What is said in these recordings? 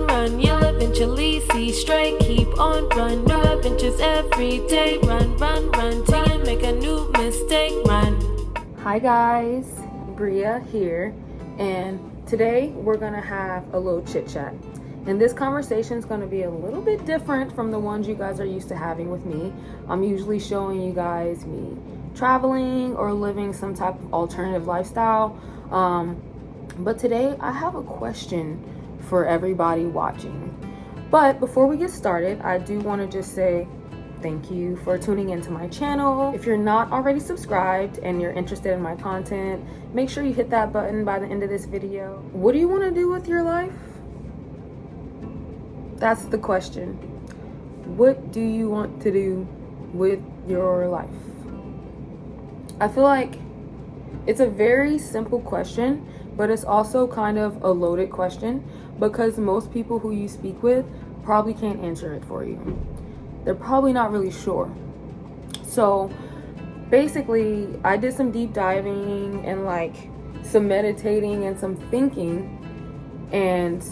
run. You'll eventually see straight. Keep on run. New adventures every day. Run, till you make a new mistake. Run. Hi guys, Bria here, and today we're gonna have a little chit chat. And this conversation is gonna be a little bit different from the ones you guys are used to having with me. I'm usually showing you guys me traveling or living some type of alternative lifestyle. But today I have a question for everybody watching. But before we get started, I do want to just say thank you for tuning into my channel. If you're not already subscribed and you're interested in my content, make sure you hit that button by the end of this video. What do you want to do with your life? That's the question. What do you want to do with your life? I feel like it's a very simple question, but it's also kind of a loaded question because most people who you speak with probably can't answer it for you. They're probably not really sure. So basically, I did some deep diving and like some meditating and some thinking, and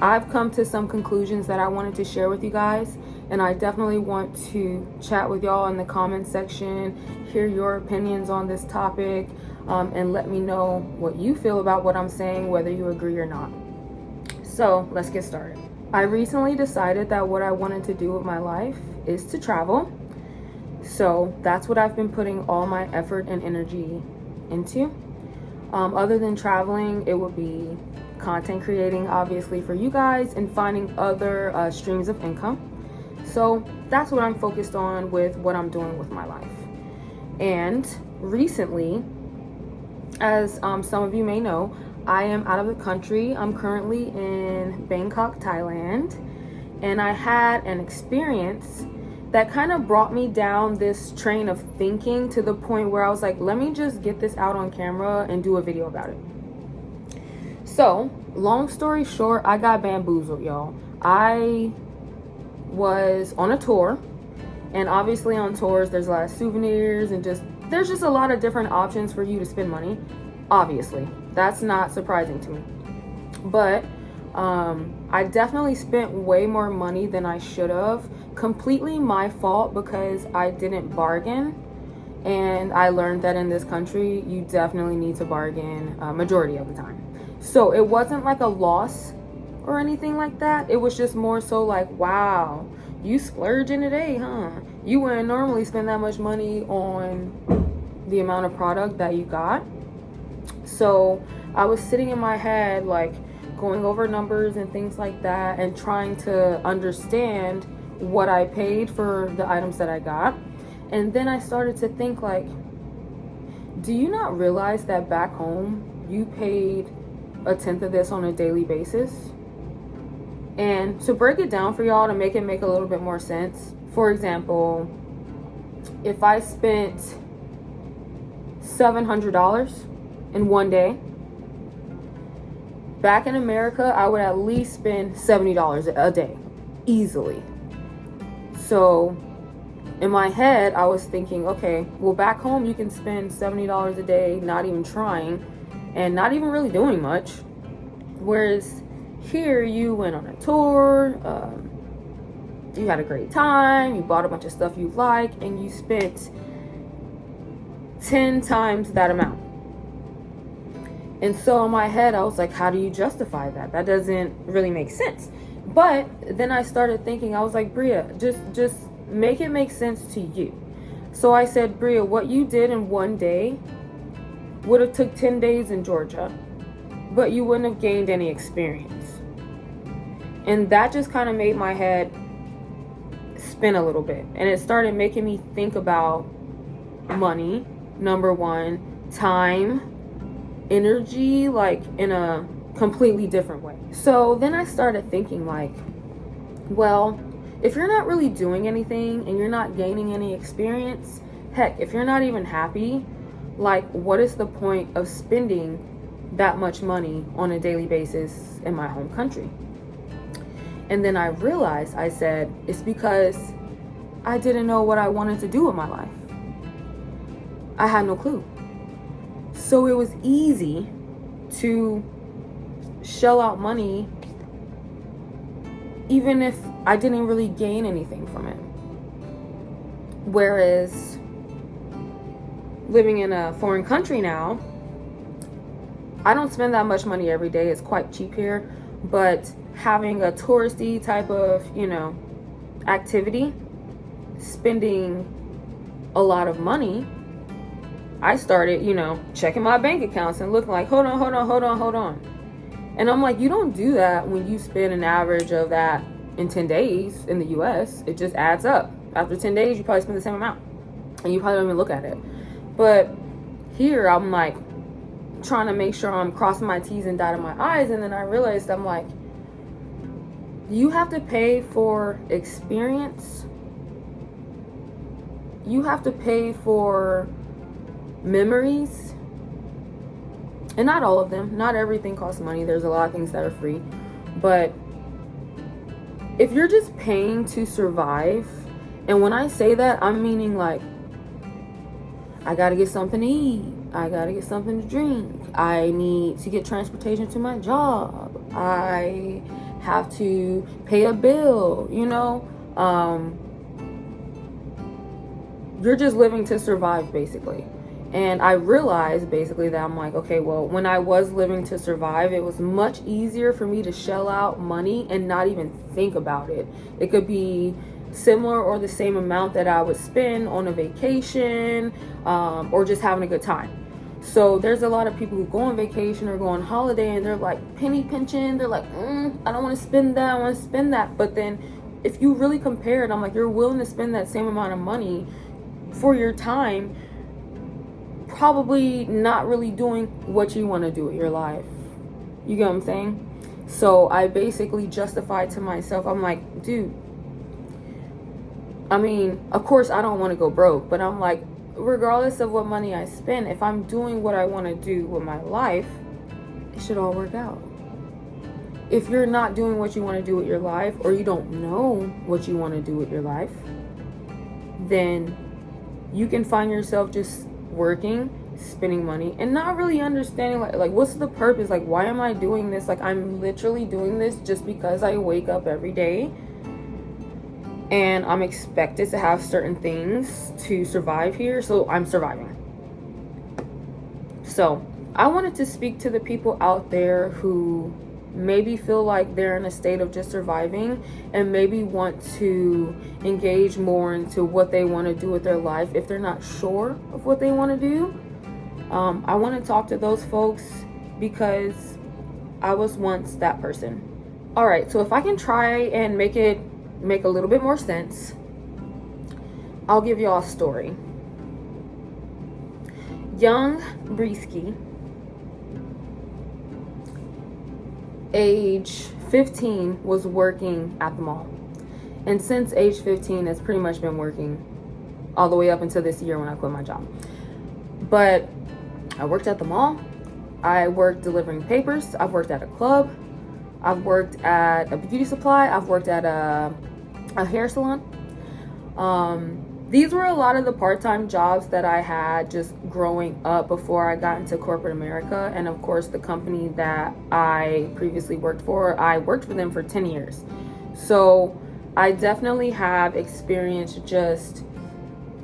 I've come to some conclusions that I wanted to share with you guys, and I definitely want to chat with y'all in the comment section, hear your opinions on this topic, and let me know what you feel about what I'm saying, whether you agree or not. So let's get started. I recently decided that what I wanted to do with my life is to travel. So that's what I've been putting all my effort and energy into. Other than traveling, it would be content creating, obviously, for you guys, and finding other streams of income. So that's what I'm focused on with what I'm doing with my life. And recently, as some of you may know, I am out of the country. I'm currently in Bangkok, Thailand, and I had an experience that kind of brought me down this train of thinking to the point where I was like, let me just get this out on camera and do a video about it. So, long story short, I got bamboozled, y'all. I was on a tour, and obviously on tours, there's a lot of souvenirs and there's just a lot of different options for you to spend money. Obviously, that's not surprising to me. But I definitely spent way more money than I should have. Completely my fault because I didn't bargain. And I learned that in this country, you definitely need to bargain majority of the time. So it wasn't like a loss or anything like that. It was just more so like, wow, you splurging today, huh? You wouldn't normally spend that much money on the amount of product that you got. So I was sitting in my head, like going over numbers and things like that and trying to understand what I paid for the items that I got. And then I started to think like, do you not realize that back home you paid a tenth of this on a daily basis? And to break it down for y'all, to make it make a little bit more sense, for example, if I spent $700 in one day, back in America, I would at least spend $70 a day, easily. So in my head, I was thinking, okay, well, back home, you can spend $70 a day, not even trying, and not even really doing much. Whereas here, you went on a tour, you had a great time, you bought a bunch of stuff you like, and you spent 10 times that amount. And so in my head, I was like, how do you justify that? That doesn't really make sense. But then I started thinking, I was like, Bria, just make it make sense to you. So I said, Bria, what you did in one day would have took 10 days in Georgia, but you wouldn't have gained any experience. And that just kind of made my head spin a little bit. And it started making me think about money, number one, time, energy, like in a completely different way. So then I started thinking like, well, if you're not really doing anything and you're not gaining any experience, heck, if you're not even happy, like what is the point of spending that much money on a daily basis in my home country? And then I realized, I said, it's because I didn't know what I wanted to do with my life. I had no clue. So it was easy to shell out money even if I didn't really gain anything from it. Whereas living in a foreign country now, I don't spend that much money every day. It's quite cheap here. But having a touristy type of, activity, spending a lot of money, I started, checking my bank accounts and looking like, hold on. And I'm like, you don't do that when you spend an average of that in 10 days in the US. It just adds up. After 10 days, you probably spend the same amount. And you probably don't even look at it. But here, I'm like, trying to make sure I'm crossing my T's and dotting my I's. And then I realized, I'm like, you have to pay for experience. You have to pay for memories. And not all of them. Not everything costs money. There's a lot of things that are free. But if you're just paying to survive, and when I say that, I'm meaning like, I gotta get something to eat. I gotta get something to drink. I need to get transportation to my job. I have to pay a bill, You're just living to survive, basically. And I realized basically that I'm like, okay, well, when I was living to survive, it was much easier for me to shell out money and not even think about it. It could be similar or the same amount that I would spend on a vacation, or just having a good time. So there's a lot of people who go on vacation or go on holiday and they're like penny pinching. They're like, I don't want to spend that. I want to spend that. But then if you really compare it, I'm like, you're willing to spend that same amount of money for your time, probably not really doing what you want to do with your life. You get what I'm saying? So I basically justified to myself, I'm like, dude, I mean, of course I don't want to go broke, but I'm like, regardless of what money I spend, if I'm doing what I want to do with my life, it should all work out. If you're not doing what you want to do with your life, or you don't know what you want to do with your life, then you can find yourself just working, spending money, and not really understanding like what's the purpose? Like, why am I doing this? Like, I'm literally doing this just because I wake up every day and I'm expected to have certain things to survive here, so I'm surviving. So I wanted to speak to the people out there who maybe feel like they're in a state of just surviving and maybe want to engage more into what they want to do with their life if they're not sure of what they want to do. I want to talk to those folks because I was once that person. All right, so if I can try and make a little bit more sense, I'll give y'all a story. Young Brisky, age 15, was working at the mall. And since age 15, it's pretty much been working all the way up until this year when I quit my job. But I worked at the mall. I worked delivering papers. I've worked at a club. I've worked at a beauty supply. I've worked at a hair salon. These were a lot of the part-time jobs that I had just growing up before I got into corporate America. And of course, the company that I previously worked for, I worked for them for 10 years. So I definitely have experience just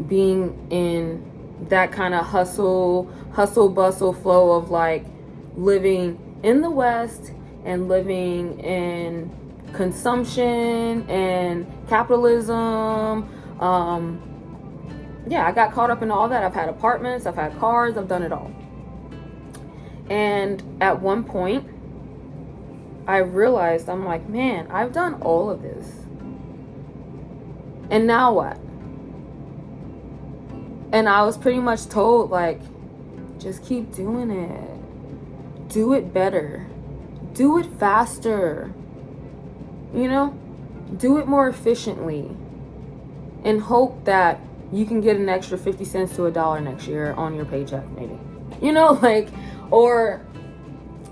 being in that kind of hustle bustle flow of like living in the West and living in consumption and capitalism. Yeah, I got caught up in all that. I've had apartments, I've had cars, I've done it all. And at one point, I realized, I'm like, man, I've done all of this. And now what? And I was pretty much told, like, just keep doing it. Do it better. Do it faster. Do it more efficiently. And hope that you can get an extra 50 cents to $1 next year on your paycheck, maybe. Or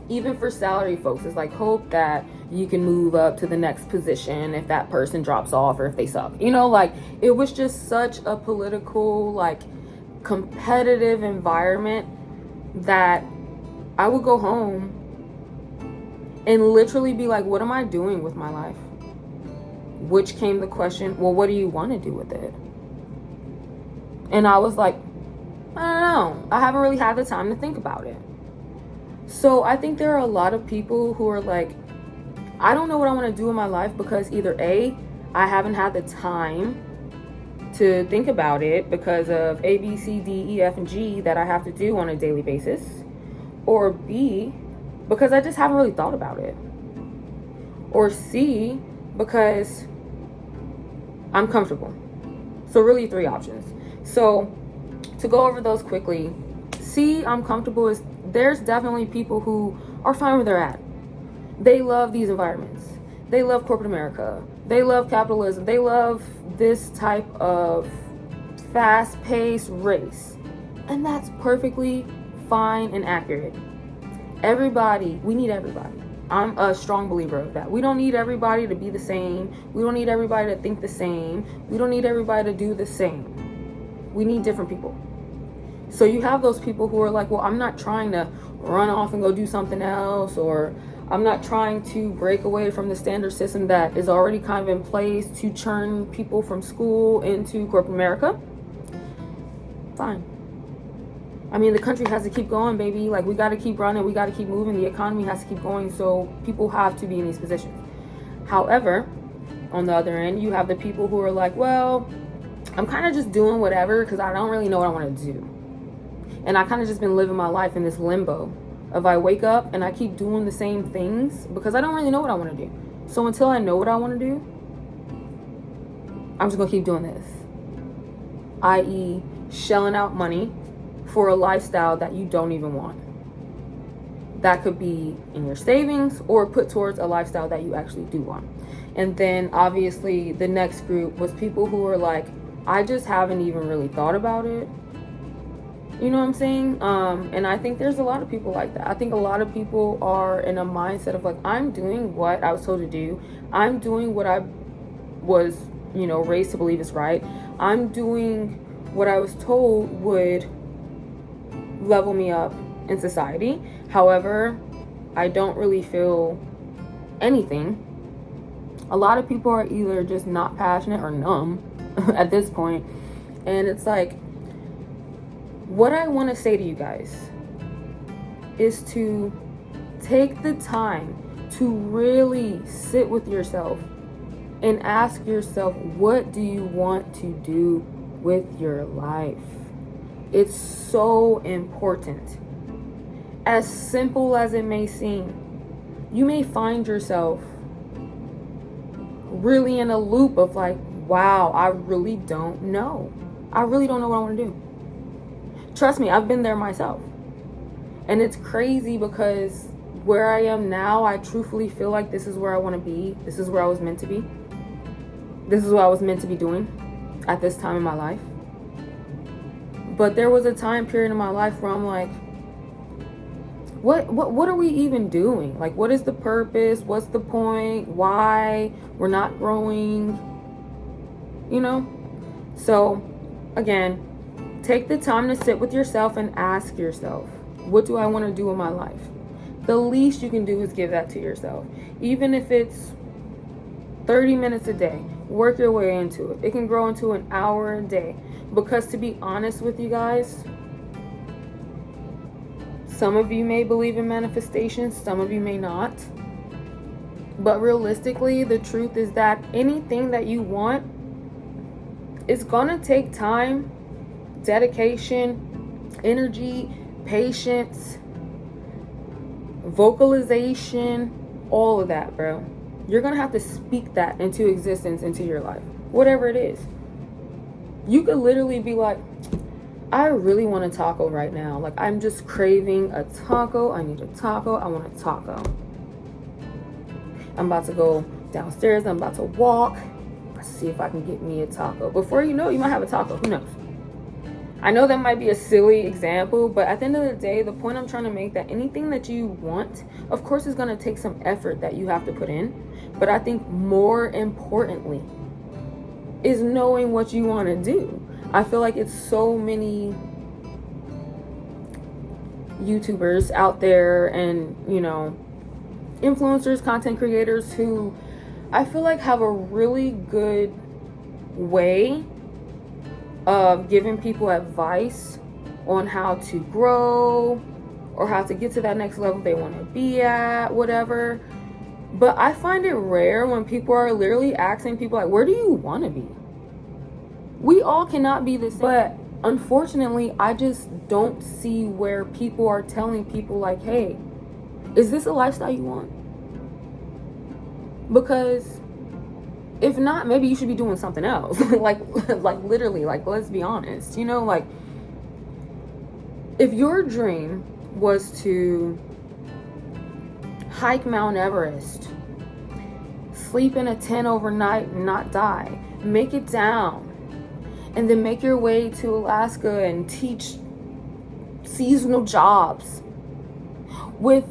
even for salary folks, it's like hope that you can move up to the next position if that person drops off or if they suck. It was just such a political, competitive environment that I would go home and literally be like, what am I doing with my life? which came the question, well, what do you want to do with it? And I was like, I don't know. I haven't really had the time to think about it. So I think there are a lot of people who are like, I don't know what I want to do in my life because either A, I haven't had the time to think about it because of A, B, C, D, E, F, and G that I have to do on a daily basis, or B, because I just haven't really thought about it, or C, because I'm comfortable. So really 3 options. So to go over those quickly, C, I'm comfortable, is there's definitely people who are fine where they're at. They love these environments. They love corporate America. They love capitalism. They love this type of fast-paced race. And that's perfectly fine and accurate. Everybody, we need everybody. I'm a strong believer of that. We don't need everybody to be the same. We don't need everybody to think the same. We don't need everybody to do the same. We need different people. So you have those people who are like, well, I'm not trying to run off and go do something else, or I'm not trying to break away from the standard system that is already kind of in place to churn people from school into corporate America. Fine. I mean, the country has to keep going, baby. Like, we got to keep running. We got to keep moving. The economy has to keep going. So people have to be in these positions. However, on the other end, you have the people who are like, well, I'm kind of just doing whatever because I don't really know what I want to do. And I kind of just been living my life in this limbo of I wake up and I keep doing the same things because I don't really know what I want to do. So until I know what I want to do, I'm just going to keep doing this. I.e., shelling out money for a lifestyle that you don't even want. That could be in your savings or put towards a lifestyle that you actually do want. And then obviously the next group was people who were like, I just haven't even really thought about it. You know what I'm saying? And I think there's a lot of people like that. I think a lot of people are in a mindset of like, I'm doing what I was told to do. I'm doing what I was, raised to believe is right. I'm doing what I was told would level me up in society. However, I don't really feel anything. A lot of people are either just not passionate or numb at this point. And it's like, what I want to say to you guys is to take the time to really sit with yourself and ask yourself, what do you want to do with your life? It's so important. As simple as it may seem, you may find yourself really in a loop of like, wow, I really don't know. I really don't know what I want to do. Trust me, I've been there myself. And it's crazy because where I am now, I truthfully feel like this is where I want to be. This is where I was meant to be. This is what I was meant to be doing at this time in my life. But there was a time period in my life where I'm like, what are we even doing? Like, what is the purpose? What's the point? Why? We're not growing, So, again, take the time to sit with yourself and ask yourself, what do I want to do in my life? The least you can do is give that to yourself. Even if it's 30 minutes a day, work your way into it. It can grow into an hour a day. Because to be honest with you guys, some of you may believe in manifestation, some of you may not. But realistically, the truth is that anything that you want is gonna take time, dedication, energy, patience, vocalization, all of that, bro. You're gonna have to speak that into existence, into your life, whatever it is. You could literally be like, I really want a taco right now. Like, I'm just craving a taco. I need a taco. I want a taco. I'm about to go downstairs. I'm about to walk. Let's see if I can get me a taco. Before you know it, you might have a taco. Who knows? I know that might be a silly example, but at the end of the day, the point I'm trying to make, that anything that you want, of course, is going to take some effort that you have to put in. But I think more importantly is knowing what you want to do. I feel like it's so many YouTubers out there and, influencers, content creators who I feel like have a really good way of giving people advice on how to grow or how to get to that next level they want to be at, whatever. But I find it rare when people are literally asking people like, where do you want to be? We all cannot be the same. But unfortunately, I just don't see where people are telling people like, hey, is this a lifestyle you want? Because if not, maybe you should be doing something else. like literally, like, let's be honest, you know, like, if your dream was to hike Mount Everest, sleep in a tent overnight and not die, make it down, and then make your way to Alaska and teach seasonal jobs with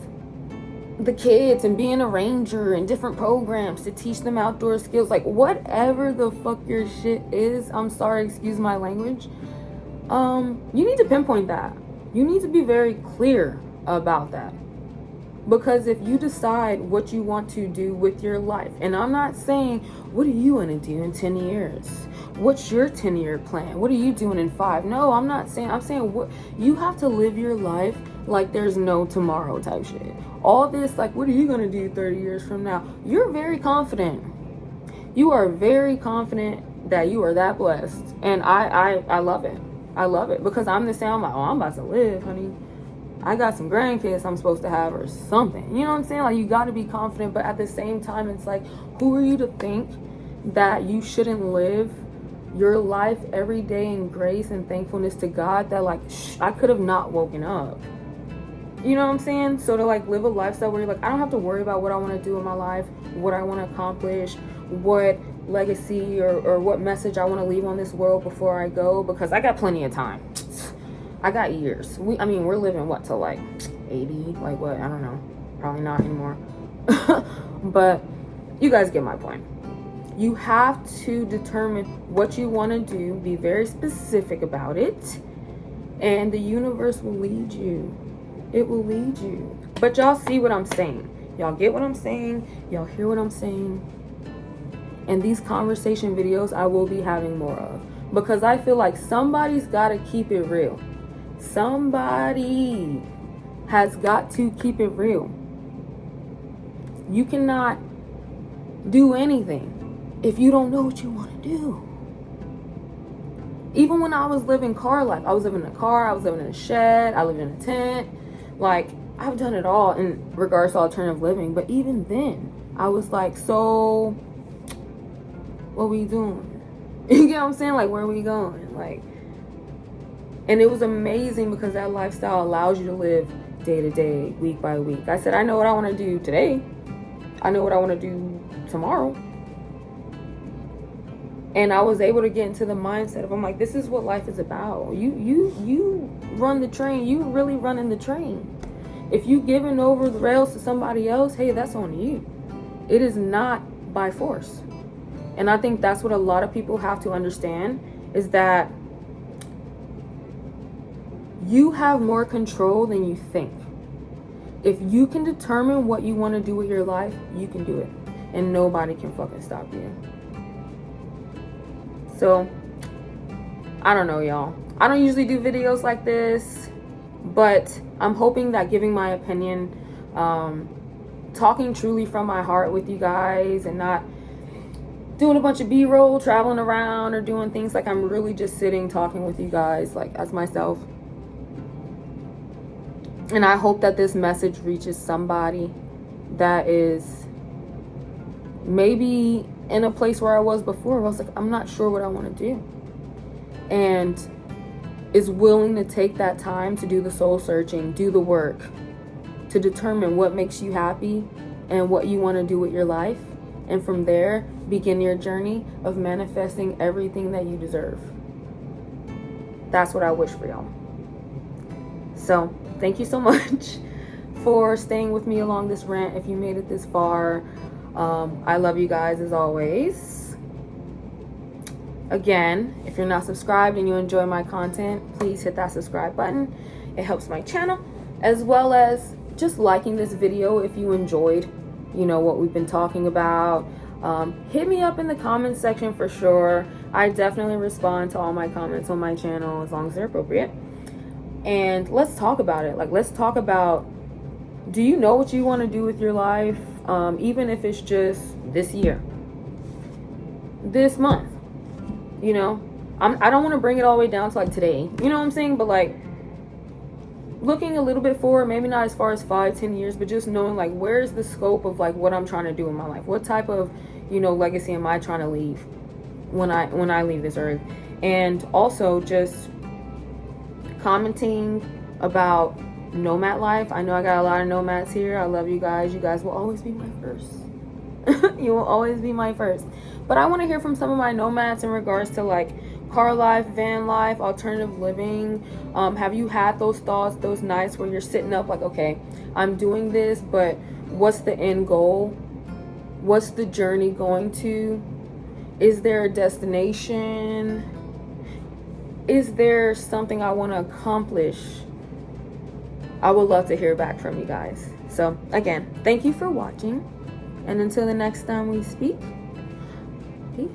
the kids and being a ranger and different programs to teach them outdoor skills, like whatever the fuck your shit is, I'm sorry, excuse my language, you need to pinpoint that. You need to be very clear about that. Because if you decide what you want to do with your life, and I'm not saying, what do you want to do in 10 years? What's your 10-year plan? What are you doing in 5? No, I'm not saying, I'm saying what you have to live your life like there's no tomorrow type shit. All this, like, what are you going to do 30 years from now? You're very confident. You are very confident that you are that blessed. And I love it. I love it because I'm the same. I'm like, oh, I'm about to live, honey. I got some grandkids I'm supposed to have or something. You know what I'm saying? Like, you got to be confident, but at the same time, it's like, who are you to think that you shouldn't live your life every day in grace and thankfulness to God that, like, I could have not woken up. You know what I'm saying? So to, like, live a lifestyle where you're like, I don't have to worry about what I want to do in my life, what I want to accomplish, what legacy or what message I want to leave on this world before I go, because I got plenty of time. I got years. We're living what, till like 80? Like what? I don't know. Probably not anymore. But you guys get my point. You have to determine what you want to do, be very specific about it, and the universe will lead you. It will lead you. But y'all see what I'm saying. Y'all get what I'm saying. Y'all hear what I'm saying. And these conversation videos I will be having more of, because I feel like somebody's got to keep it real. Somebody has got to keep it real. You cannot do anything if you don't know what you want to do. Even when I was living car life, I was living in a car, I was living in a shed, I lived in a tent. Like, I've done it all in regards to alternative living. But even then, I was like, so what we doing? You get what I'm saying? Like, where are we going? Like, and it was amazing because that lifestyle allows you to live day to day, week by week. I said, I know what I want to do today. I know what I want to do tomorrow. And I was able to get into the mindset of, I'm like, this is what life is about. You run the train. You really running the train. If you giving over the rails to somebody else, hey, that's on you. It is not by force. And I think that's what a lot of people have to understand, is that you have more control than you think. If you can determine what you want to do with your life, you can do it. And nobody can fucking stop you. So, I don't know, y'all. I don't usually do videos like this, but I'm hoping that giving my opinion, talking truly from my heart with you guys, and not doing a bunch of B-roll, traveling around, or doing things, like I'm really just sitting talking with you guys, like as myself. And I hope that this message reaches somebody that is maybe in a place where I was before, where I was like, I'm not sure what I want to do, and is willing to take that time to do the soul searching, do the work to determine what makes you happy and what you want to do with your life, and from there begin your journey of manifesting everything that you deserve. That's what I wish for y'all. So thank you so much for staying with me along this rant. If you made it this far, I love you guys as always. Again, if you're not subscribed and you enjoy my content, please hit that subscribe button. It helps my channel, as well as just liking this video if you enjoyed, what we've been talking about. Hit me up in the comments section for sure. I definitely respond to all my comments on my channel as long as they're appropriate. And let's talk about it. Like, let's talk about, do you know what you want to do with your life? Even if it's just this year, this month, you know, I don't want to bring it all the way down to like today, you know what I'm saying? But like looking a little bit forward, maybe not as far as 5-10 years, but just knowing like, where's the scope of like what I'm trying to do in my life? What type of, you know, legacy am I trying to leave when I leave this earth? And also just commenting about nomad life. I know I got a lot of nomads here. I love you guys. You guys will always be my first. You will always be my first. But I want to hear from some of my nomads in regards to like car life, van life, alternative living. Have you had those thoughts, those nights where you're sitting up like, okay, I'm doing this, but what's the end goal? What's the journey going to? Is there a destination? Is there something I want to accomplish? I would love to hear back from you guys. So again, thank you for watching. And until the next time we speak, peace.